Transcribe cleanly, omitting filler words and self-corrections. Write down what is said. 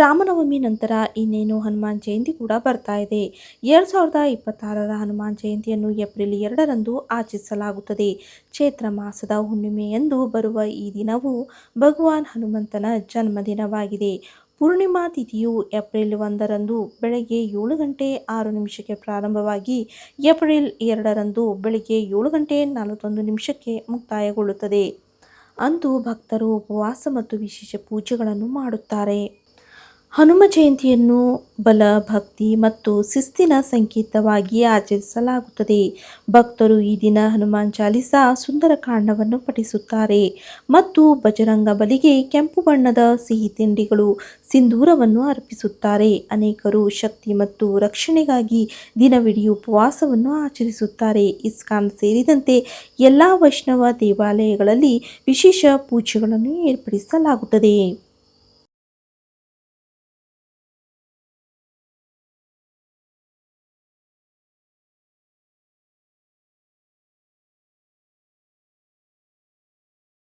ರಾಮನವಮಿ ನಂತರ ಇನ್ನೇನು ಹನುಮಾನ್ ಜಯಂತಿ ಕೂಡ ಬರ್ತಾ ಇದೆ. 2026ರ ಹನುಮಾನ್ ಜಯಂತಿಯನ್ನು ಏಪ್ರಿಲ್ 2ರಂದು ಆಚರಿಸಲಾಗುತ್ತದೆ. ಚೈತ್ರ ಮಾಸದ ಹುಣ್ಣಿಮೆಯಂದು ಬರುವ ಈ ದಿನವು ಭಗವಾನ್ ಹನುಮಂತನ ಜನ್ಮದಿನವಾಗಿದೆ. ಪೂರ್ಣಿಮಾ ತಿಥಿಯು ಏಪ್ರಿಲ್ 1ರಂದು ಬೆಳಗ್ಗೆ 7 ಗಂಟೆ 6 ನಿಮಿಷಕ್ಕೆ ಪ್ರಾರಂಭವಾಗಿ ಏಪ್ರಿಲ್ 2ರಂದು ಬೆಳಗ್ಗೆ 7 ಗಂಟೆ 41 ನಿಮಿಷಕ್ಕೆ ಮುಕ್ತಾಯಗೊಳ್ಳುತ್ತದೆ. ಅಂದು ಭಕ್ತರು ಉಪವಾಸ ಮತ್ತು ವಿಶೇಷ ಪೂಜೆಗಳನ್ನು ಮಾಡುತ್ತಾರೆ. ಹನುಮ ಜಯಂತಿಯನ್ನು ಬಲ, ಭಕ್ತಿ ಮತ್ತು ಶಿಸ್ತಿನ ಸಂಕೇತವಾಗಿ ಆಚರಿಸಲಾಗುತ್ತದೆ. ಭಕ್ತರು ಈ ದಿನ ಹನುಮಾನ್ ಚಾಲಿಸಾ ಸುಂದರಕಾಂಡವನ್ನು ಪಠಿಸುತ್ತಾರೆ ಮತ್ತು ಬಜರಂಗ ಬಲಿಗೆ ಕೆಂಪು ಬಣ್ಣದ ಸಿಹಿ ತಿಂಡಿಗಳು, ಸಿಂಧೂರವನ್ನು ಅರ್ಪಿಸುತ್ತಾರೆ. ಅನೇಕರು ಶಕ್ತಿ ಮತ್ತು ರಕ್ಷಣೆಗಾಗಿ ದಿನವಿಡೀ ಉಪವಾಸವನ್ನು ಆಚರಿಸುತ್ತಾರೆ. ಇಸ್ಕಾನ್ ಸೇರಿದಂತೆ ಎಲ್ಲ ವೈಷ್ಣವ ದೇವಾಲಯಗಳಲ್ಲಿ ವಿಶೇಷ ಪೂಜೆಗಳನ್ನು ಏರ್ಪಡಿಸಲಾಗುತ್ತದೆ.